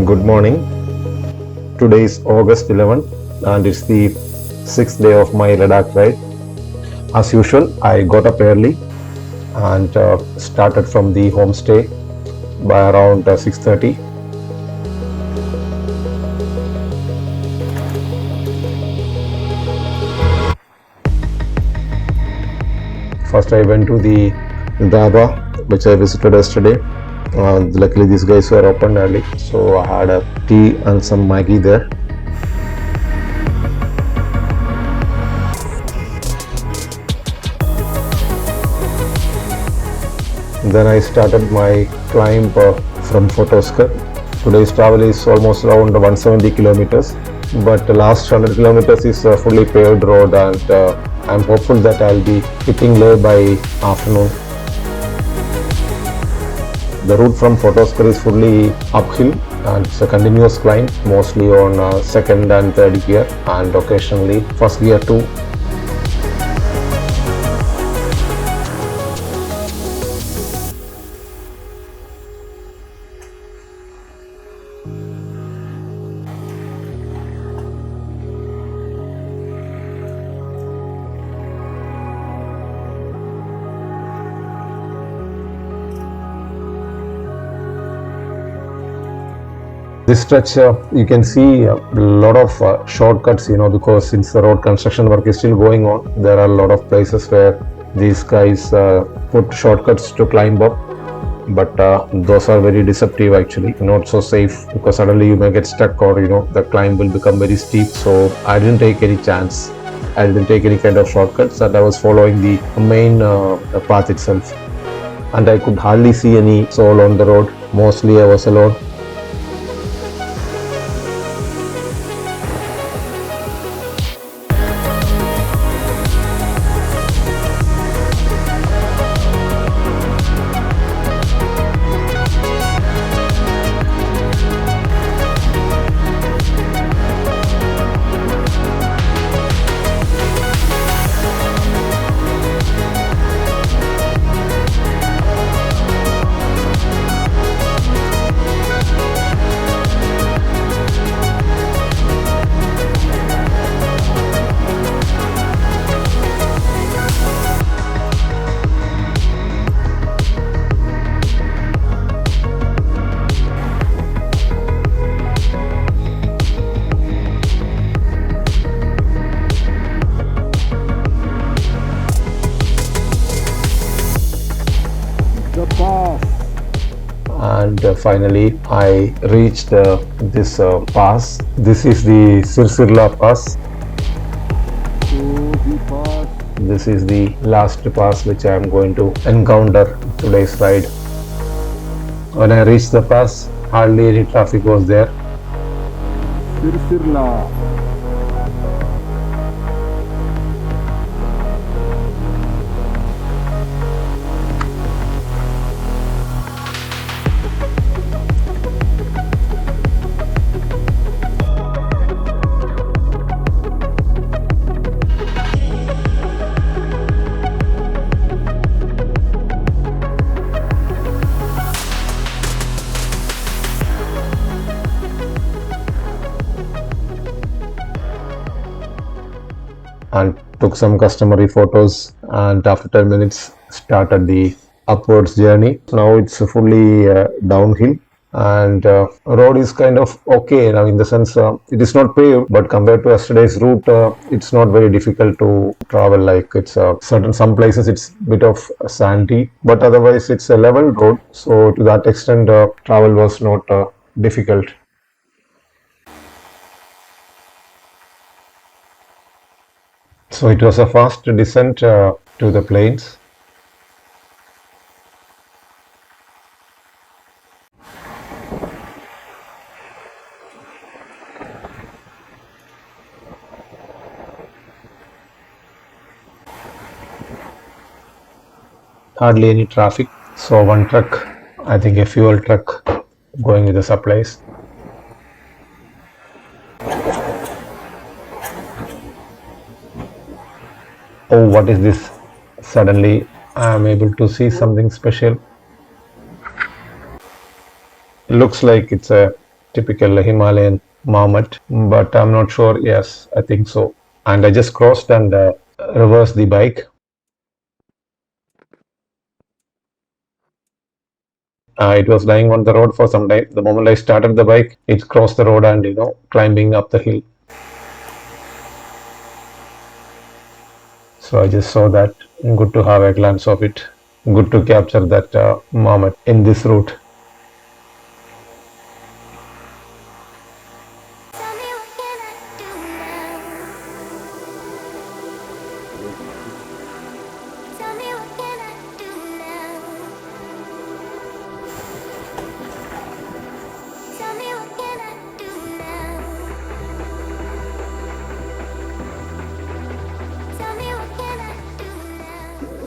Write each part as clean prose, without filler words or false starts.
Good morning. Today is August 11th and it's the sixth day of my Ladakh ride. As usual, I got up early and started from the homestay by around 6:30. First, I went to the dhaba which I visited yesterday. Luckily, these guys were open early, so I had a tea and some Maggie there. Then I started my climb from Photoskar. Today's travel is almost around 170 kilometers, but the last 100 kilometers is a fully paved road, and I'm hopeful that I'll be hitting Leh by afternoon. The route from Photoskar is fully uphill and it's a continuous climb, mostly on second and third gear and occasionally first gear too. This stretch, you can see a lot of shortcuts, because since the road construction work is still going on, there are a lot of places where these guys put shortcuts to climb up. But those are very deceptive actually, not so safe, because suddenly you may get stuck or the climb will become very steep. So I didn't take any chance. I didn't take any kind of shortcuts, and I was following the main path itself. And I could hardly see any soul on the road. Mostly I was alone. And finally I reached this pass. This is the Sirsirla pass. This is the last pass which I am going to encounter today's ride. When I reached the pass, hardly any traffic was there. Sirsirla. And took some customary photos, and after 10 minutes started the upwards journey. Now it's fully downhill, and road is kind of okay now, in the sense it is not paved, but compared to yesterday's route, it's not very difficult to travel. Like it's some places it's a bit of sandy, but otherwise it's a level road, so to that extent travel was not difficult. So it was a fast descent to the plains. Hardly any traffic. So one truck, I think a fuel truck, going with the supplies. Oh, what is this? Suddenly I am able to see something special. It looks like it's a typical Himalayan marmot, but I'm not sure. Yes, I think so. And I just crossed and reversed the bike. It was lying on the road for some time. The moment I started the bike, it crossed the road and climbing up the hill. So I just saw that. Good to have a glance of it. Good to capture that moment in this route.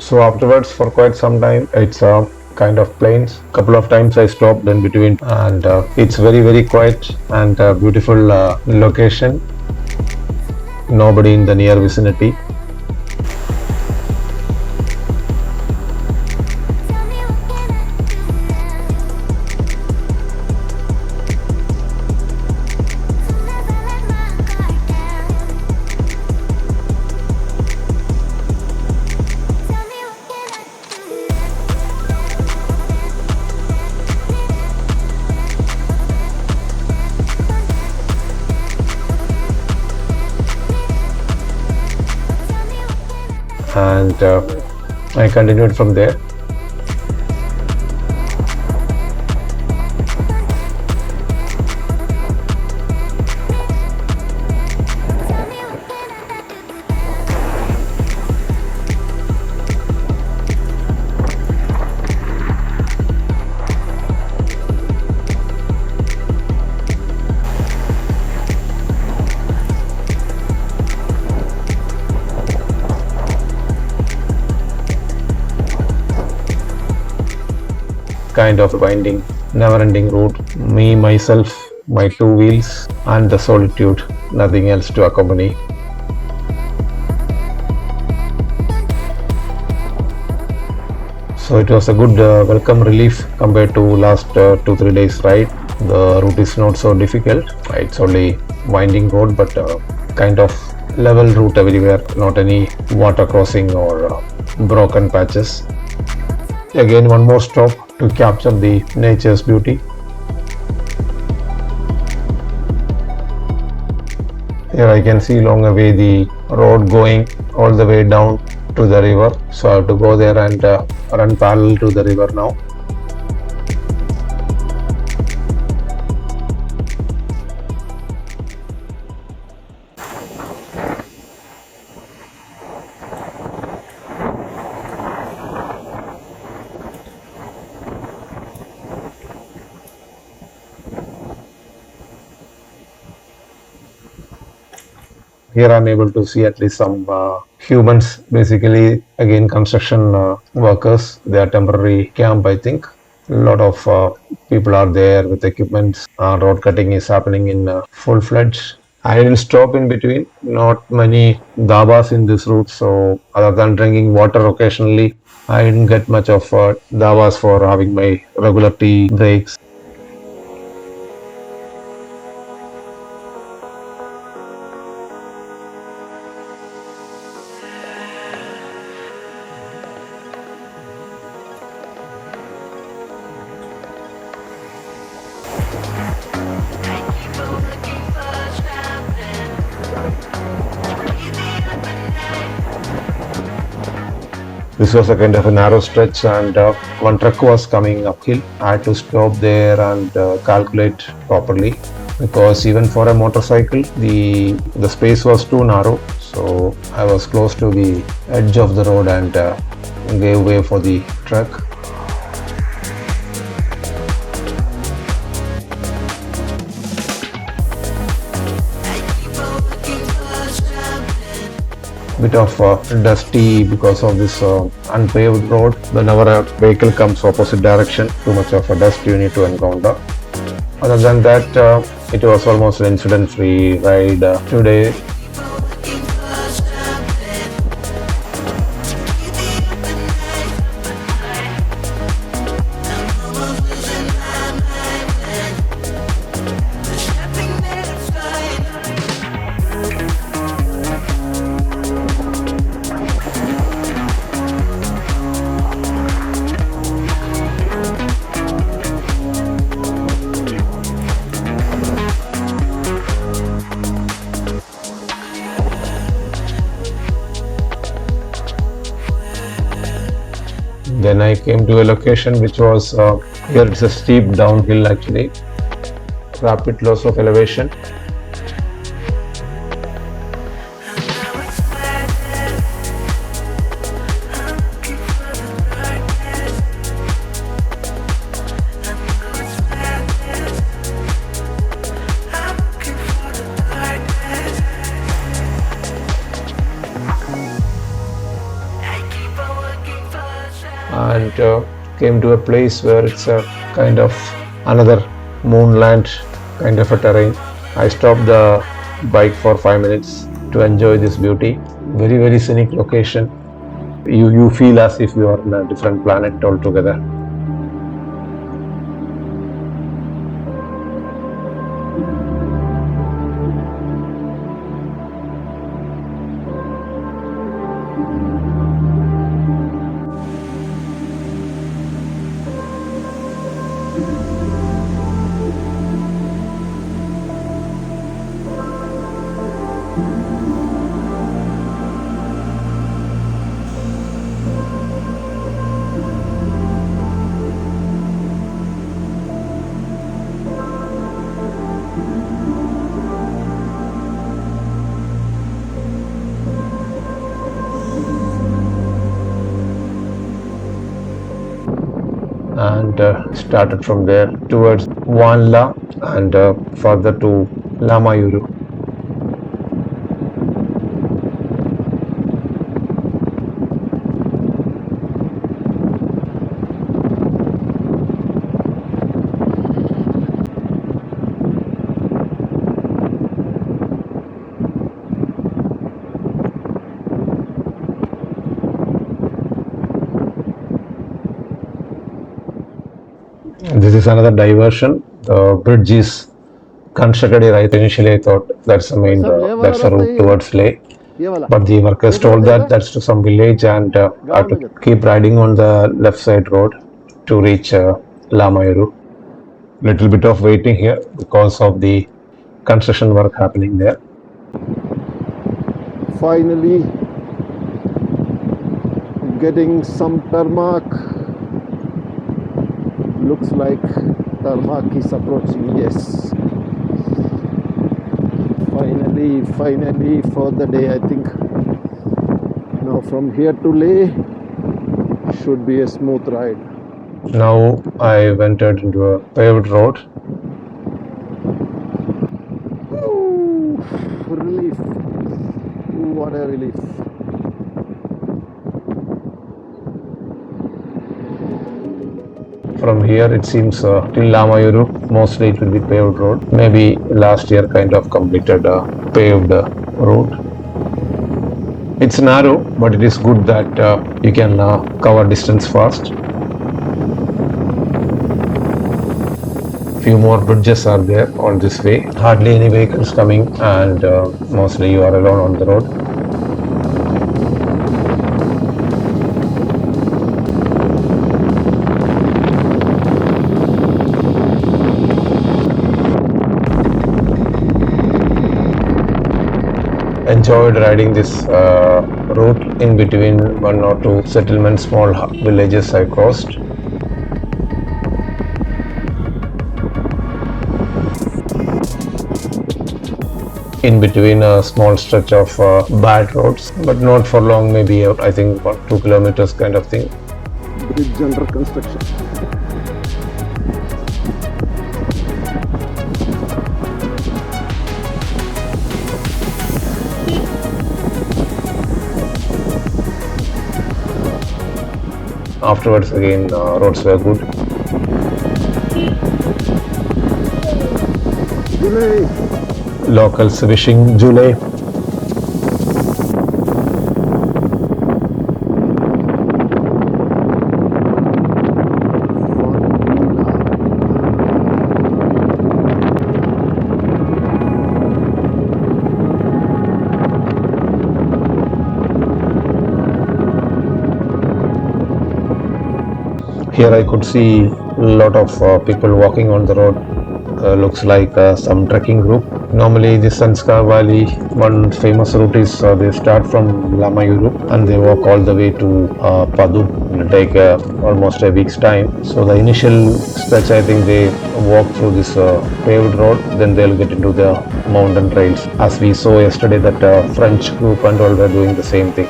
So afterwards, for quite some time, it's kind of plains. Couple of times I stopped in between, and it's very quiet and beautiful location. Nobody in the near vicinity. And I continued from there. Kind of winding, never-ending route. Me, myself, my two wheels, and the solitude. Nothing else to accompany. So it was a good welcome relief compared to last 2-3 days ride. The route is not so difficult. It's only winding road, but kind of level route everywhere. Not any water crossing or broken patches. Again, one more stop to capture the nature's beauty. Here I can see long away the road going all the way down to the river. So I have to go there and run parallel to the river now. Here I'm able to see at least some humans, basically again construction workers. They are temporary camp, I think. A lot of people are there with equipment. Road cutting is happening in full-fledged. I didn't stop in between. Not many dhabas in this route, so other than drinking water occasionally, I didn't get much of dhabas for having my regular tea breaks. This was a kind of a narrow stretch, and one truck was coming uphill. I had to stop there and calculate properly, because even for a motorcycle, the space was too narrow. So I was close to the edge of the road and gave way for the truck. Bit of dusty because of this unpaved road. Whenever a vehicle comes opposite direction, too much of a dust you need to encounter. Other than that, it was almost an incident-free ride today. Then I came to a location which was here it's a steep downhill actually, rapid loss of elevation. And came to a place where it's a kind of another moonland kind of a terrain. I stopped the bike for 5 minutes to enjoy this beauty. Very, very scenic location. You feel as if you are on a different planet altogether. And started from there towards Wanla and further to Lamayuru. This is another diversion. The bridge is constructed here. Initially, I thought that's the main, that's the route towards Leh. But the workers told that that's to some village, and I have to keep riding on the left side road to reach Lamayuru. Little bit of waiting here because of the construction work happening there. Finally, getting some tarmac. Looks like tarmac is approaching. Yes, finally for the day. I think now from here to Leh should be a smooth ride. Now I entered into a paved road. Ooh, relief. What a relief. From here it seems till Lamayuru mostly it will be paved road. Maybe last year kind of completed paved road. It's narrow, but it is good that you can cover distance fast. Few more bridges are there on this way. Hardly any vehicles coming, and mostly you are alone on the road. Enjoyed riding this route in between one or two settlements, small villages I crossed. In between a small stretch of bad roads, but not for long, maybe I think about 2 kilometers kind of thing. Bridge under construction. Afterwards again roads were good. July. Locals wishing July. Here I could see a lot of people walking on the road. looks like some trekking group. Normally the Sanskar Valley, one famous route is they start from Lamayuru and they walk all the way to Padu. It will take almost a week's time. So the initial stretch, I think they walk through this paved road, then they'll get into the mountain trails. As we saw yesterday that French group and all were doing the same thing.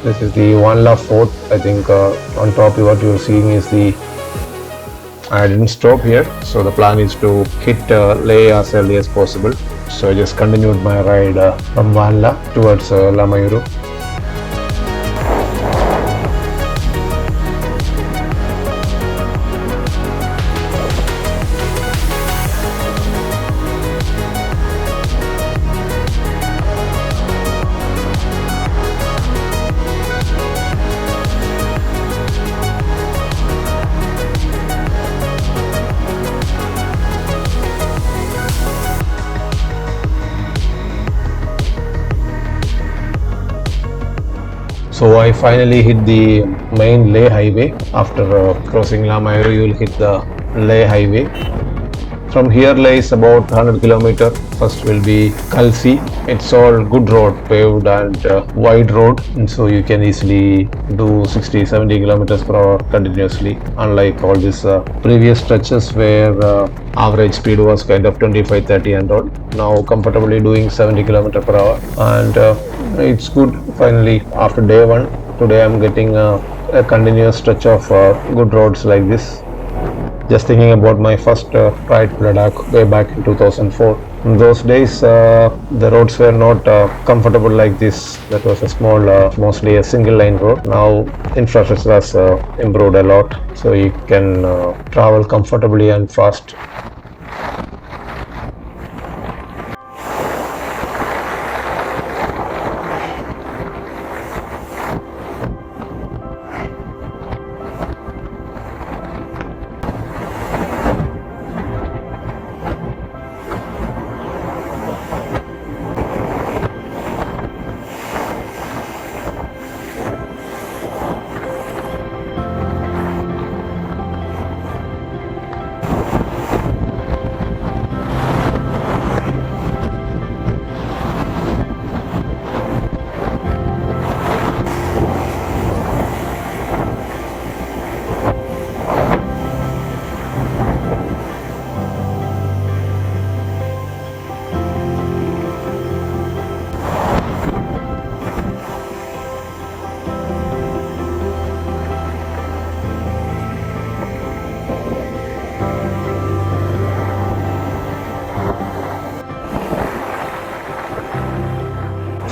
This is the Vanla Fort. I think on top what you're seeing is the. I didn't stop here, so the plan is to hit Leh as early as possible. So I just continued my ride from Vanla towards Lamayuru. So I finally hit the main Leh highway. After crossing Lamayuru, you will hit the Leh highway. From here Leh is about 100 km. First will be Kalsi. It's all good road, paved and wide road, and so you can easily do 60-70 km per hour continuously. Unlike all these previous stretches where average speed was kind of 25-30 and all. Now comfortably doing 70 km per hour, and it's good. Finally, after day one, today I'm getting a continuous stretch of good roads like this. Just thinking about my first ride to Ladakh way back in 2004. In those days, the roads were not comfortable like this. That was a small, mostly a single line road. Now, infrastructure has improved a lot, so you can travel comfortably and fast.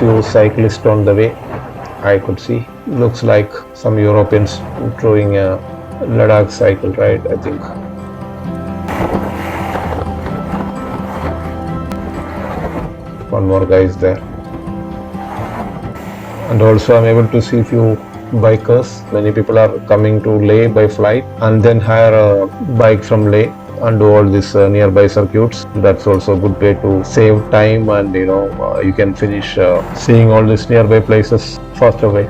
Few cyclists on the way, I could see. Looks like some Europeans doing a Ladakh cycle ride, I think. One more guy is there. And also I'm able to see few bikers. Many people are coming to Leh by flight and then hire a bike from Leh and do all these nearby circuits. That's also a good way to save time, and you can finish seeing all these nearby places faster way.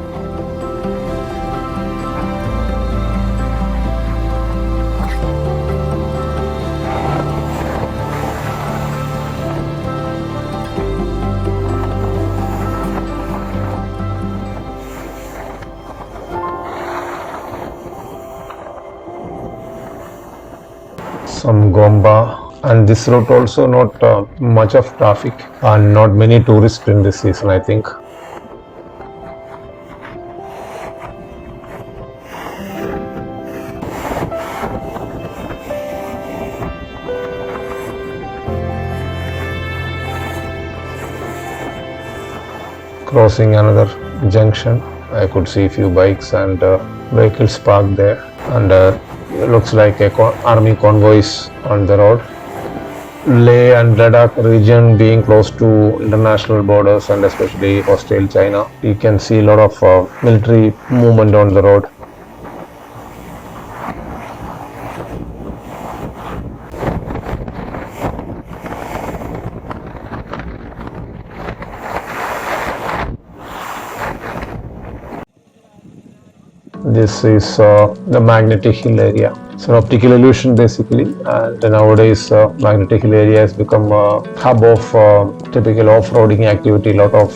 Some Gomba, and this route also not much of traffic and not many tourists in this season, I think. Crossing another junction, I could see a few bikes and vehicles parked there, and it looks like army convoys on the road. Leh and Ladakh region being close to international borders and especially hostile China, you can see a lot of military movement on the road. This is the Magnetic Hill area. So optical illusion basically, and nowadays magnetic hill area has become a hub of typical off-roading activity. A lot of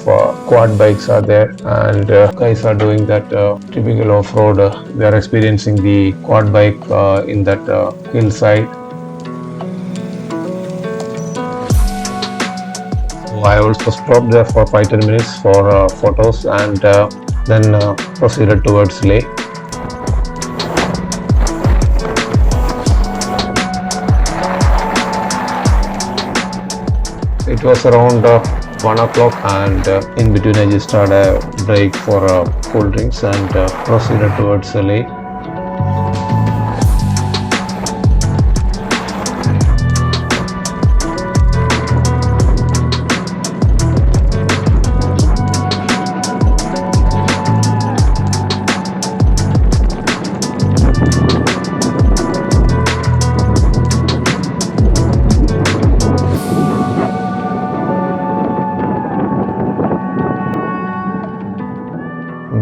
quad bikes are there, and guys are doing that typical off-road. They are experiencing the quad bike in that hillside. I also stopped there for 5-10 minutes for photos, and then proceeded towards Leh. It was around 1 o'clock, and in between I just had a break for cool drinks and proceeded towards Leh.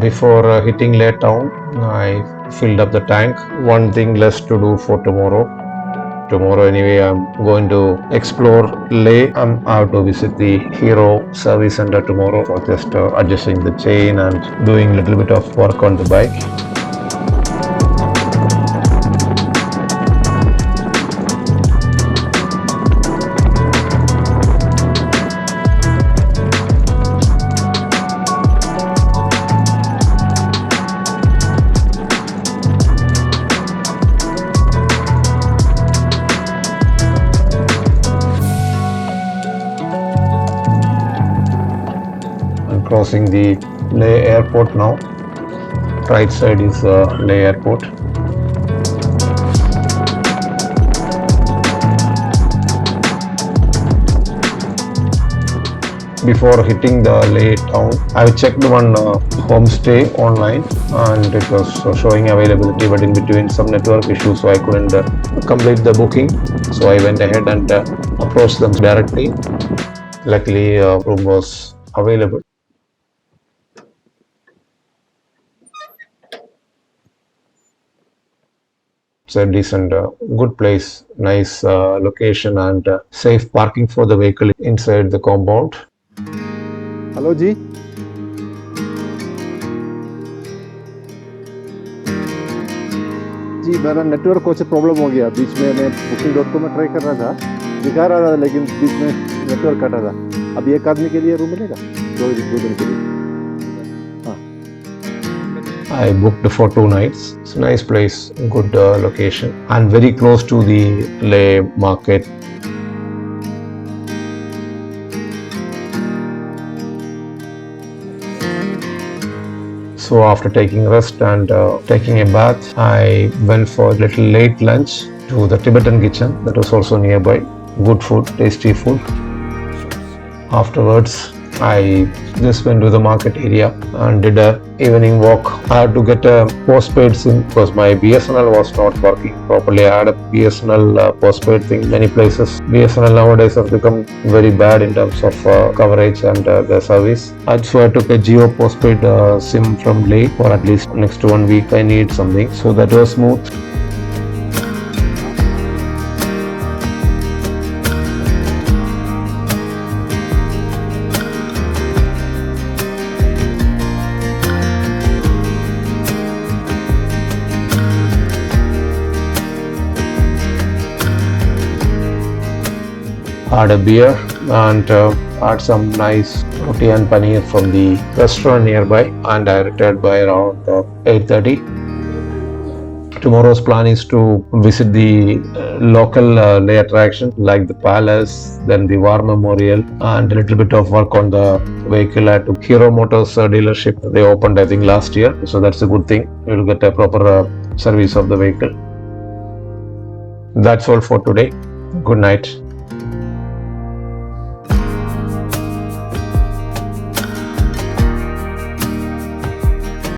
Before hitting Leh town, I filled up the tank. One thing less to do for tomorrow. Tomorrow anyway, I'm going to explore Leh. I have to visit the Hero Service Center tomorrow for just adjusting the chain and doing a little bit of work on the bike. Crossing the Leh airport now. Right side is Leh airport. Before hitting the Leh town, I checked one homestay online, and it was showing availability, but in between some network issues, so I couldn't complete the booking. So I went ahead and approached them directly. Luckily, room was available. It's a decent, good place, nice location, and safe parking for the vehicle inside the compound. Hello जी जी मेरा network को से problem हो गया बीच में। मैं booking.com में try कर रहा था, दिखा रहा था, लेकिन बीच में नेटवर्क कटा था। अब एक आदमी के लिए रूम मिलेगा 2 दिन के लिए? I booked for 2 nights. It's a nice place, good location, and very close to the Leh market. So after taking rest and taking a bath, I went for a little late lunch to the Tibetan kitchen that was also nearby. Good food, tasty food. Afterwards, I just went to the market area and did a evening walk. I had to get a postpaid SIM because my BSNL was not working properly. I had a BSNL postpaid thing. Many places BSNL nowadays have become very bad in terms of coverage and the service. So I took a Geo postpaid SIM from Leh for at least next 1 week. I need something, so that was smooth. Had a beer and had some nice roti and paneer from the restaurant nearby, and I retired by around 8:30. Tomorrow's plan is to visit the local Leh attraction like the palace, then the War Memorial, and a little bit of work on the vehicle at Hero Motors dealership. They opened I think last year, so that's a good thing. You'll get a proper service of the vehicle. That's all for today. Good night.